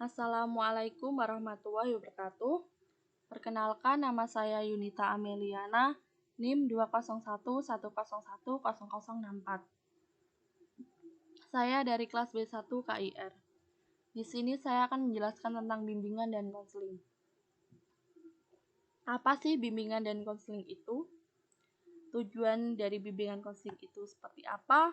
Assalamualaikum warahmatullahi wabarakatuh. Perkenalkan, nama saya Yunita Ameliana, NIM 20110101064. Saya dari kelas B1 KIR. Di sini saya akan menjelaskan tentang bimbingan dan konseling. Apa sih bimbingan dan konseling itu? Tujuan dari bimbingan konseling itu seperti apa?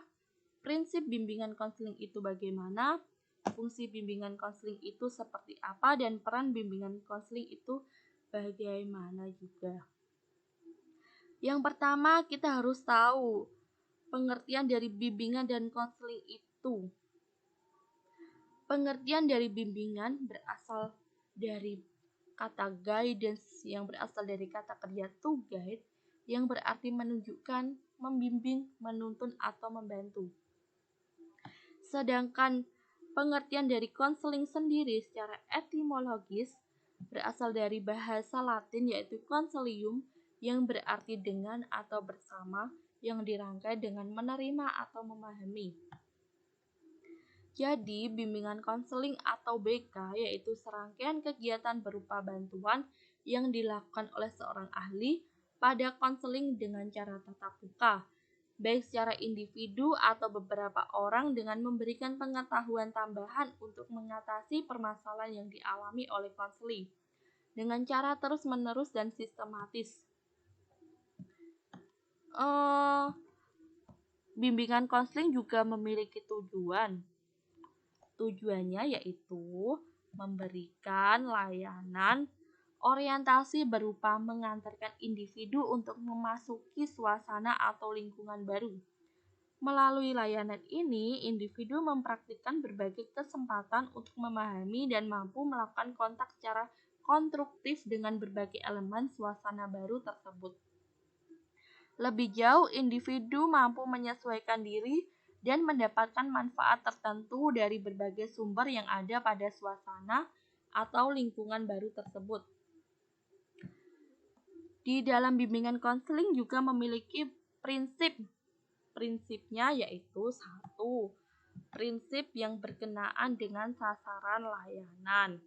Prinsip bimbingan konseling itu bagaimana? Fungsi bimbingan konseling itu seperti apa, dan peran bimbingan konseling itu bagaimana juga. Yang pertama, kita harus tahu pengertian dari bimbingan dan konseling itu. Pengertian dari bimbingan berasal dari kata guidance yang berasal dari kata kerja to guide, yang berarti menunjukkan, membimbing, menuntun, atau membantu. Sedangkan pengertian dari konseling sendiri secara etimologis berasal dari bahasa Latin yaitu consilium, yang berarti dengan atau bersama, yang dirangkai dengan menerima atau memahami. Jadi, bimbingan konseling atau BK yaitu serangkaian kegiatan berupa bantuan yang dilakukan oleh seorang ahli pada konseling dengan cara tatap muka, baik secara individu atau beberapa orang, dengan memberikan pengetahuan tambahan untuk mengatasi permasalahan yang dialami oleh konseling dengan cara terus-menerus dan sistematis. Bimbingan konseling juga memiliki tujuan. Tujuannya yaitu memberikan layanan orientasi berupa mengantarkan individu untuk memasuki suasana atau lingkungan baru. Melalui layanan ini, individu mempraktikkan berbagai kesempatan untuk memahami dan mampu melakukan kontak secara konstruktif dengan berbagai elemen suasana baru tersebut. Lebih jauh, individu mampu menyesuaikan diri dan mendapatkan manfaat tertentu dari berbagai sumber yang ada pada suasana atau lingkungan baru tersebut. Di dalam bimbingan konseling juga memiliki prinsip. Prinsipnya yaitu 1. Prinsip yang berkenaan dengan sasaran layanan.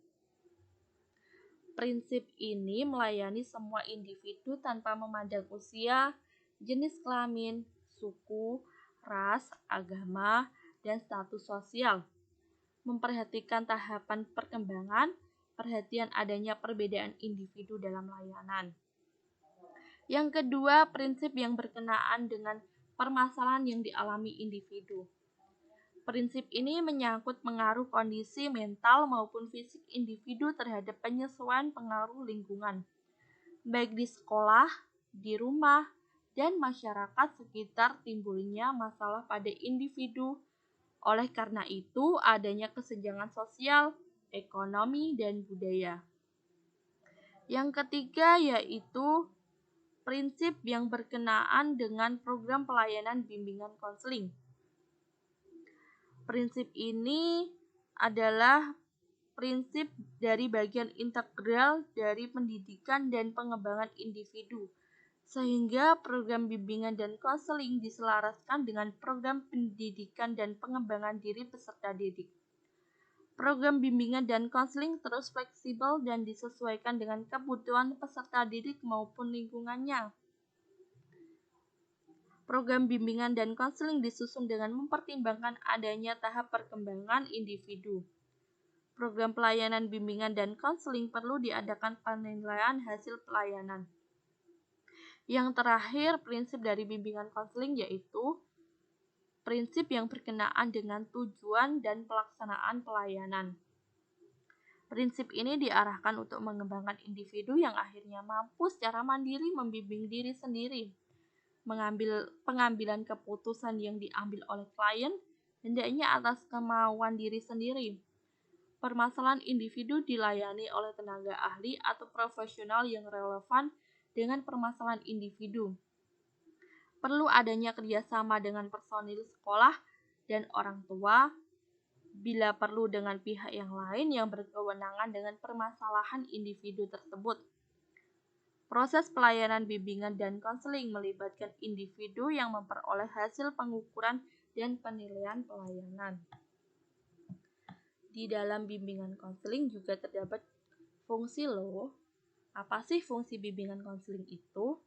Prinsip ini melayani semua individu tanpa memandang usia, jenis kelamin, suku, ras, agama, dan status sosial. Memperhatikan tahapan perkembangan, perhatian adanya perbedaan individu dalam layanan. Yang kedua, prinsip yang berkenaan dengan permasalahan yang dialami individu. Prinsip ini menyangkut pengaruh kondisi mental maupun fisik individu terhadap penyesuaian pengaruh lingkungan, baik di sekolah, di rumah, dan masyarakat sekitar timbulnya masalah pada individu. Oleh karena itu, adanya kesenjangan sosial, ekonomi, dan budaya. Yang ketiga yaitu prinsip yang berkenaan dengan program pelayanan bimbingan konseling. Prinsip ini adalah prinsip dari bagian integral dari pendidikan dan pengembangan individu, sehingga program bimbingan dan konseling diselaraskan dengan program pendidikan dan pengembangan diri peserta didik. Program bimbingan dan konseling terus fleksibel dan disesuaikan dengan kebutuhan peserta didik maupun lingkungannya. Program bimbingan dan konseling disusun dengan mempertimbangkan adanya tahap perkembangan individu. Program pelayanan bimbingan dan konseling perlu diadakan penilaian hasil pelayanan. Yang terakhir, prinsip dari bimbingan konseling yaitu prinsip yang berkenaan dengan tujuan dan pelaksanaan pelayanan. Prinsip ini diarahkan untuk mengembangkan individu yang akhirnya mampu secara mandiri membimbing diri sendiri. Pengambilan keputusan yang diambil oleh klien hendaknya atas kemauan diri sendiri. Permasalahan individu dilayani oleh tenaga ahli atau profesional yang relevan dengan permasalahan individu. Perlu adanya kerjasama dengan personil sekolah dan orang tua, bila perlu dengan pihak yang lain yang berkewenangan dengan permasalahan individu tersebut. Proses pelayanan bimbingan dan konseling melibatkan individu yang memperoleh hasil pengukuran dan penilaian pelayanan. Di dalam bimbingan konseling juga terdapat fungsi loh. Apa sih fungsi bimbingan konseling itu?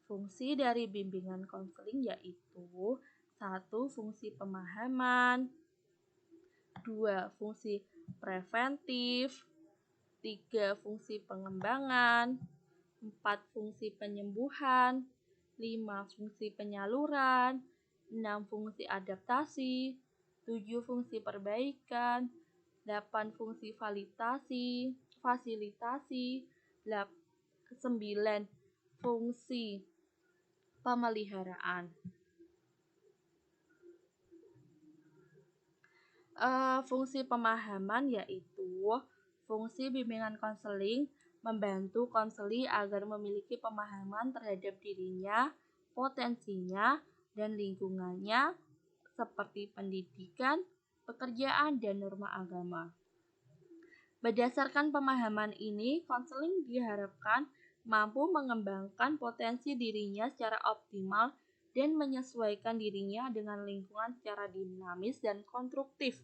Fungsi dari bimbingan konseling yaitu 1. Fungsi pemahaman, 2. Fungsi preventif, 3. Fungsi pengembangan, 4. Fungsi penyembuhan, 5. Fungsi penyaluran, 6. Fungsi adaptasi, 7. Fungsi perbaikan, 8. Fungsi fasilitasi, 9. Fungsi pemeliharaan. Fungsi pemahaman yaitu fungsi bimbingan konseling membantu konseli agar memiliki pemahaman terhadap dirinya, potensinya, dan lingkungannya seperti pendidikan, pekerjaan, dan norma agama. Berdasarkan pemahaman ini, konseling diharapkan mampu mengembangkan potensi dirinya secara optimal dan menyesuaikan dirinya dengan lingkungan secara dinamis dan konstruktif.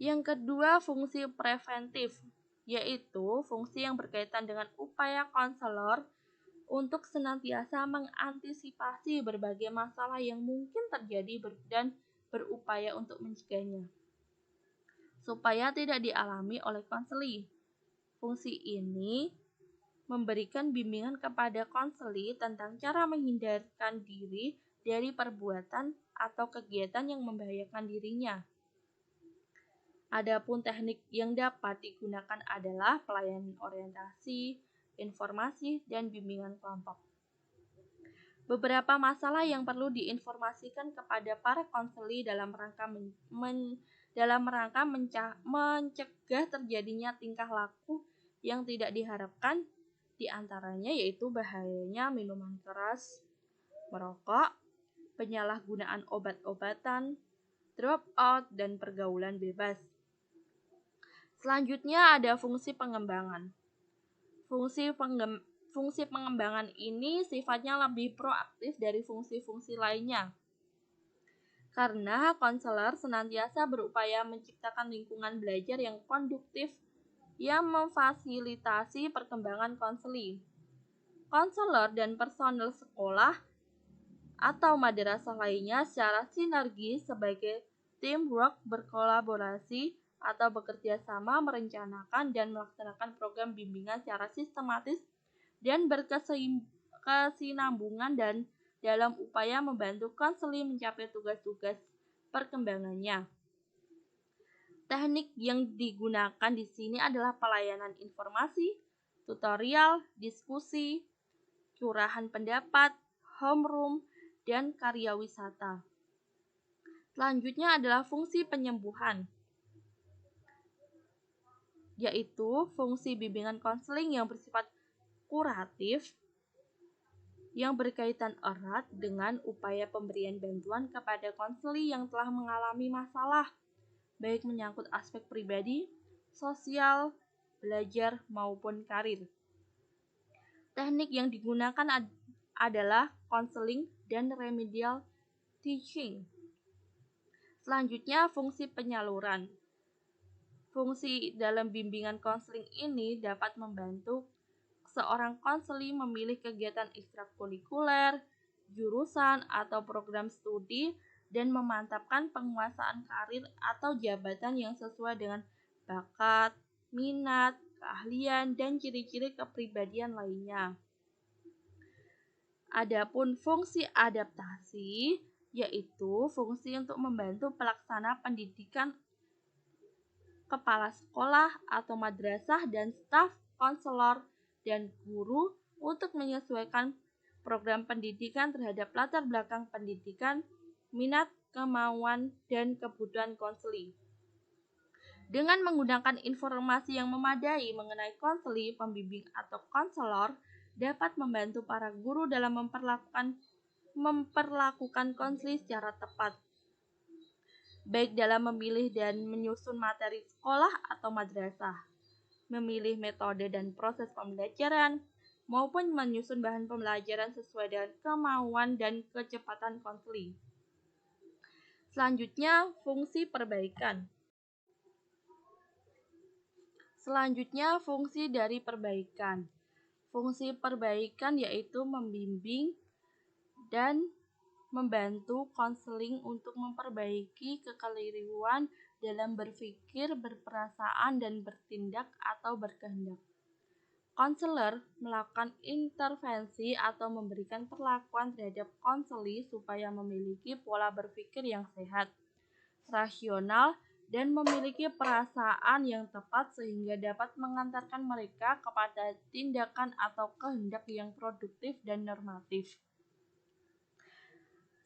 Yang kedua, fungsi preventif, yaitu fungsi yang berkaitan dengan upaya konselor untuk senantiasa mengantisipasi berbagai masalah yang mungkin terjadi dan berupaya untuk mencegahnya, supaya tidak dialami oleh konseli. Fungsi ini memberikan bimbingan kepada konseli tentang cara menghindarkan diri dari perbuatan atau kegiatan yang membahayakan dirinya. Adapun teknik yang dapat digunakan adalah pelayanan orientasi, informasi, dan bimbingan kelompok. Beberapa masalah yang perlu diinformasikan kepada para konseli dalam rangka mencegah terjadinya tingkah laku yang tidak diharapkan, diantaranya yaitu bahayanya minuman keras, merokok, penyalahgunaan obat-obatan, dropout, dan pergaulan bebas. Selanjutnya ada fungsi pengembangan. Fungsi pengembangan ini sifatnya lebih proaktif dari fungsi-fungsi lainnya. Karena konselor senantiasa berupaya menciptakan lingkungan belajar yang konduktif yang memfasilitasi perkembangan konseli. Konselor dan personel sekolah atau madrasah lainnya secara sinergi sebagai teamwork berkolaborasi atau bekerja sama merencanakan dan melaksanakan program bimbingan secara sistematis dan berkesinambungan dan dalam upaya membantu konseli mencapai tugas-tugas perkembangannya. Teknik yang digunakan di sini adalah pelayanan informasi, tutorial, diskusi, curahan pendapat, homeroom, dan karya wisata. Selanjutnya adalah fungsi penyembuhan, yaitu fungsi bimbingan konseling yang bersifat kuratif yang berkaitan erat dengan upaya pemberian bantuan kepada konseli yang telah mengalami masalah, baik menyangkut aspek pribadi, sosial, belajar, maupun karir. Teknik yang digunakan adalah konseling dan remedial teaching. Selanjutnya, fungsi penyaluran. Fungsi dalam bimbingan konseling ini dapat membantu seorang konseli memilih kegiatan ekstrakurikuler, jurusan, atau program studi dan memantapkan penguasaan karir atau jabatan yang sesuai dengan bakat, minat, keahlian, dan ciri-ciri kepribadian lainnya. Adapun fungsi adaptasi yaitu fungsi untuk membantu pelaksana pendidikan kepala sekolah atau madrasah dan staf konselor dan guru untuk menyesuaikan program pendidikan terhadap latar belakang pendidikan, minat, kemauan, dan kebutuhan konseli. Dengan menggunakan informasi yang memadai mengenai konseli, pembimbing atau konselor dapat membantu para guru dalam memperlakukan konseli secara tepat, baik dalam memilih dan menyusun materi sekolah atau madrasah, memilih metode dan proses pembelajaran, maupun menyusun bahan pembelajaran sesuai dengan kemauan dan kecepatan konseli. Selanjutnya, fungsi perbaikan. Selanjutnya, fungsi dari perbaikan. Fungsi perbaikan yaitu membimbing dan membantu konseling untuk memperbaiki kekeliruan dalam berpikir, berperasaan, dan bertindak atau berkehendak. Konselor melakukan intervensi atau memberikan perlakuan terhadap konseli supaya memiliki pola berpikir yang sehat, rasional, dan memiliki perasaan yang tepat sehingga dapat mengantarkan mereka kepada tindakan atau kehendak yang produktif dan normatif.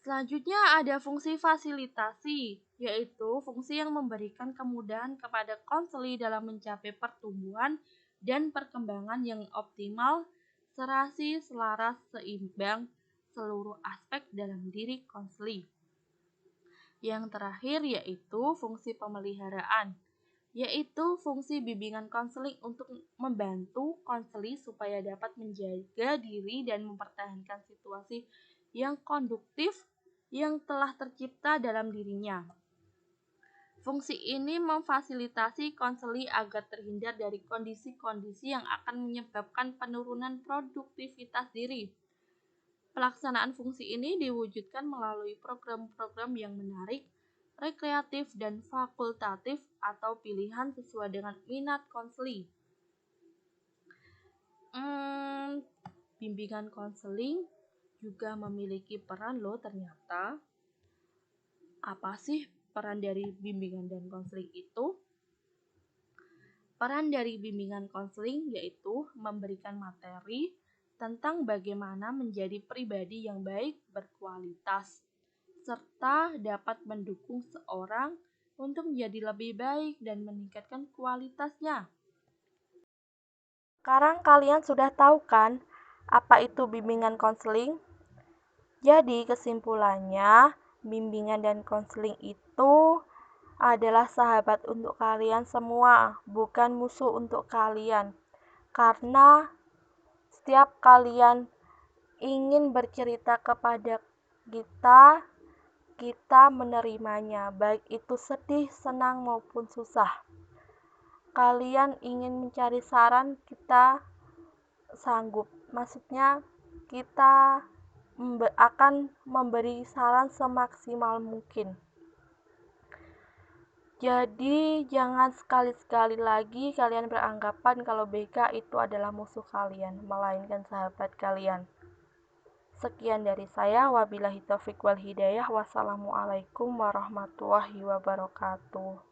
Selanjutnya ada fungsi fasilitasi, yaitu fungsi yang memberikan kemudahan kepada konseli dalam mencapai pertumbuhan dan perkembangan yang optimal, serasi, selaras, seimbang seluruh aspek dalam diri konseli. Yang terakhir yaitu fungsi pemeliharaan, yaitu fungsi bimbingan konseling untuk membantu konseli supaya dapat menjaga diri dan mempertahankan situasi yang konduktif yang telah tercipta dalam dirinya. Fungsi ini memfasilitasi konseli agar terhindar dari kondisi-kondisi yang akan menyebabkan penurunan produktivitas diri. Pelaksanaan fungsi ini diwujudkan melalui program-program yang menarik, rekreatif, dan fakultatif atau pilihan sesuai dengan minat konseli. Bimbingan konseling juga memiliki peran loh ternyata. Apa sih peran dari bimbingan dan konseling itu? Peran dari bimbingan konseling yaitu memberikan materi tentang bagaimana menjadi pribadi yang baik berkualitas, serta dapat mendukung seorang untuk menjadi lebih baik dan meningkatkan kualitasnya. Sekarang kalian sudah tahu kan apa itu bimbingan konseling? Jadi kesimpulannya, bimbingan dan konseling itu adalah sahabat untuk kalian semua, bukan musuh untuk kalian. Karena setiap kalian ingin bercerita kepada kita, kita menerimanya, baik itu sedih, senang maupun susah. Kalian ingin mencari saran, kita sanggup. Maksudnya kita akan memberi saran semaksimal mungkin. Jadi jangan sekali-sekali lagi kalian beranggapan kalau BK itu adalah musuh kalian, melainkan sahabat kalian. Sekian dari saya, wabillahi taufiq wal hidayah. Wassalamualaikum warahmatullahi wabarakatuh.